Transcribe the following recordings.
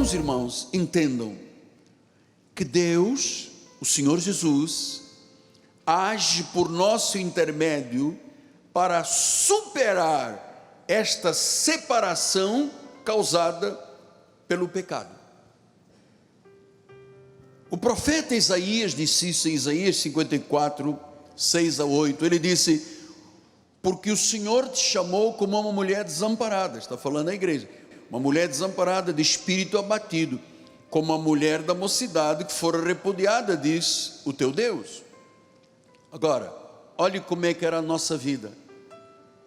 alguns irmãos entendam que Deus, o Senhor Jesus, age por nosso intermédio para superar esta separação causada pelo pecado. O profeta Isaías disse isso em Isaías 54, 6 a 8, ele disse: porque o Senhor te chamou como uma mulher desamparada, está falando a igreja, uma mulher desamparada, de espírito abatido, como a mulher da mocidade que fora repudiada, diz o teu Deus. Agora, olhe como é que era a nossa vida.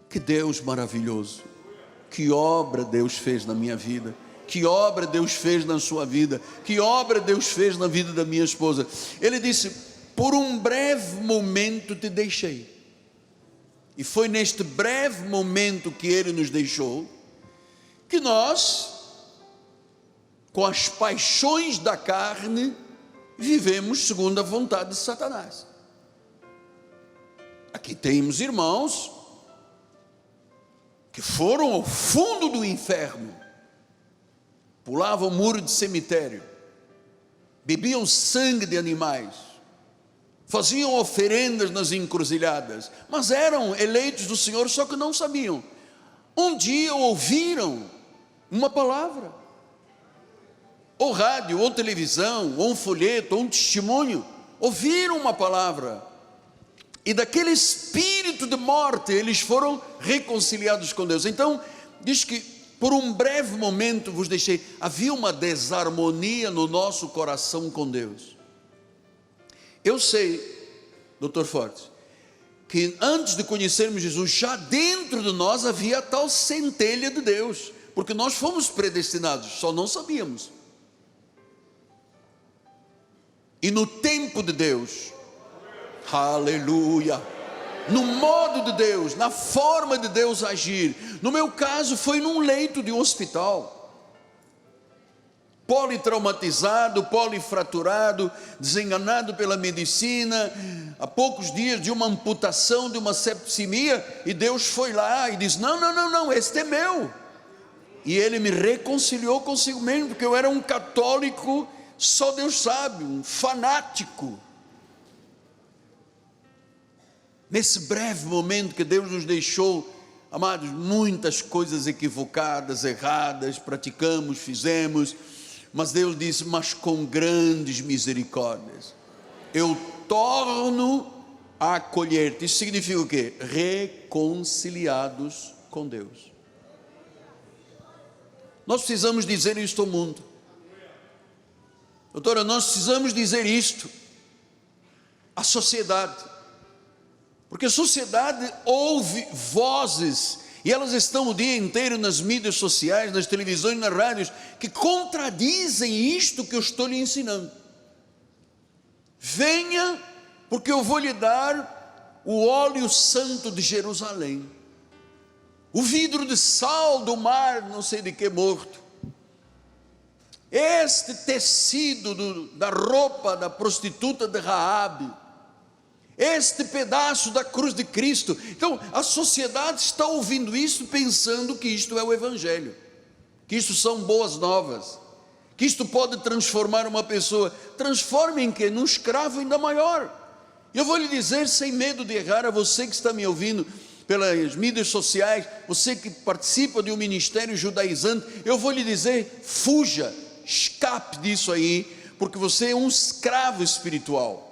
Que Deus maravilhoso, que obra Deus fez na minha vida, que obra Deus fez na sua vida, que obra Deus fez na vida da minha esposa. Ele disse: por um breve momento te deixei. E foi neste breve momento que Ele nos deixou, que nós, com as paixões da carne, vivemos segundo a vontade de Satanás. Aqui temos irmãos que foram ao fundo do inferno, pulavam muro de cemitério, bebiam sangue de animais, faziam oferendas nas encruzilhadas, mas eram eleitos do Senhor, só que não sabiam. Um dia ouviram uma palavra, ou rádio, ou televisão, ou um folheto, ou um testemunho, ouviram uma palavra, e daquele espírito de morte eles foram reconciliados com Deus. Então diz que por um breve momento vos deixei. Havia uma desarmonia no nosso coração com Deus. Eu sei, Dr. Fortes, que antes de conhecermos Jesus, já dentro de nós havia a tal centelha de Deus, porque nós fomos predestinados, só não sabíamos. E no tempo de Deus, aleluia, no modo de Deus, na forma de Deus agir, no meu caso foi num leito de um hospital, politraumatizado, polifraturado, desenganado pela medicina, a poucos dias de uma amputação, de uma septicemia, e Deus foi lá e disse: não, este é meu. E Ele me reconciliou consigo mesmo, porque eu era um católico, só Deus sabe, um fanático. Nesse breve momento que Deus nos deixou, amados, muitas coisas equivocadas, erradas, praticamos, fizemos, mas Deus disse: mas com grandes misericórdias, eu torno a acolher-te. Isso significa o quê? Reconciliados com Deus. Nós precisamos dizer isto ao mundo. Doutora, nós precisamos dizer isto à sociedade, porque a sociedade ouve vozes, e elas estão o dia inteiro nas mídias sociais, nas televisões, nas rádios, que contradizem isto que eu estou lhe ensinando. Venha, porque eu vou lhe dar o óleo santo de Jerusalém, o vidro de sal do mar, não sei de que morto, este tecido da roupa da prostituta de Raabe, este pedaço da cruz de Cristo. Então a sociedade está ouvindo isso, pensando que isto é o Evangelho, que isto são boas novas, que isto pode transformar uma pessoa. Transforma em quê? Num escravo ainda maior. Eu vou lhe dizer, sem medo de errar, a você que está me ouvindo pelas mídias sociais, você que participa de um ministério judaizante, eu vou lhe dizer: fuja, escape disso aí, porque você é um escravo espiritual.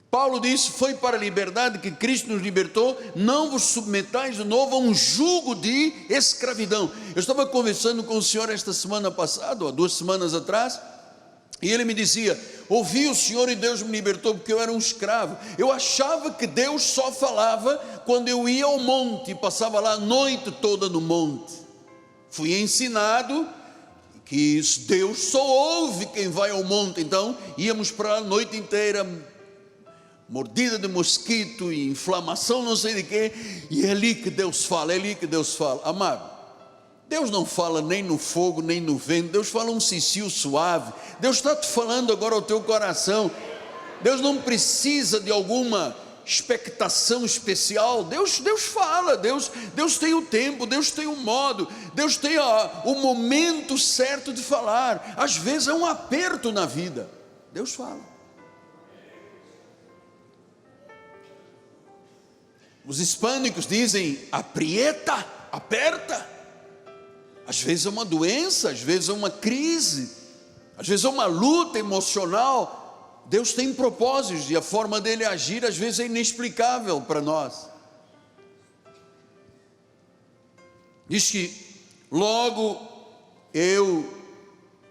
Paulo disse: foi para a liberdade que Cristo nos libertou, não vos submetais de novo a um jugo de escravidão. Eu estava conversando com o senhor esta semana passada, ou 2 semanas atrás, e ele me dizia: ouvi o Senhor e Deus me libertou, porque eu era um escravo. Eu achava que Deus só falava quando eu ia ao monte, e passava lá a noite toda no monte. Fui ensinado que Deus só ouve quem vai ao monte. Então íamos para lá a noite inteira, mordida de mosquito e inflamação, não sei de quê, e é ali que Deus fala, é ali que Deus fala. Amado, Deus não fala nem no fogo, nem no vento. Deus fala um cicio suave. Deus está te falando agora ao teu coração. Deus não precisa de alguma expectação especial. Deus fala, Deus tem o tempo, Deus tem o modo, Deus tem o momento certo de falar. Às vezes é um aperto na vida, Deus fala. Os hispânicos dizem aprieta, aperta. Às vezes é uma doença, às vezes é uma crise, às vezes é uma luta emocional. Deus tem propósitos e a forma dele agir às vezes é inexplicável para nós. Diz que logo eu,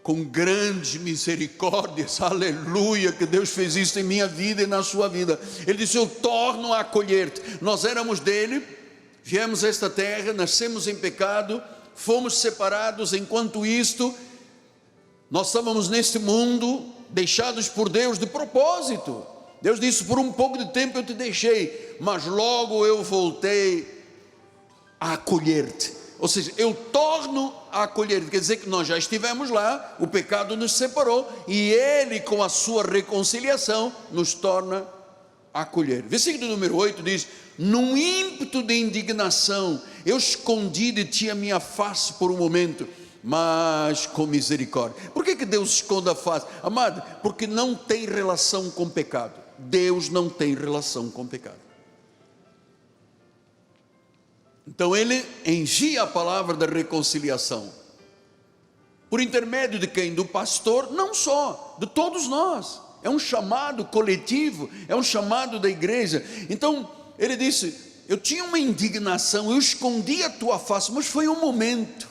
com grandes misericórdias, aleluia, que Deus fez isso em minha vida e na sua vida. Ele disse: eu torno a acolher-te. Nós éramos dele, viemos a esta terra, nascemos em pecado, fomos separados. Enquanto isto, nós estávamos neste mundo, deixados por Deus de propósito. Deus disse: por um pouco de tempo eu te deixei, mas logo eu voltei a acolher-te. Ou seja, eu torno a acolher-te. Quer dizer que nós já estivemos lá, o pecado nos separou, e Ele, com a sua reconciliação, nos torna a acolher. Versículo número 8 diz: num ímpeto de indignação, eu escondi de ti a minha face por um momento, mas com misericórdia. Por que Deus esconde a face? Amado, porque não tem relação com pecado. Deus não tem relação com pecado. Então ele envia a palavra da reconciliação. Por intermédio de quem? Do pastor? Não só, de todos nós. É um chamado coletivo, é um chamado da igreja. Então ele disse: eu tinha uma indignação, eu escondi a tua face, mas foi um momento.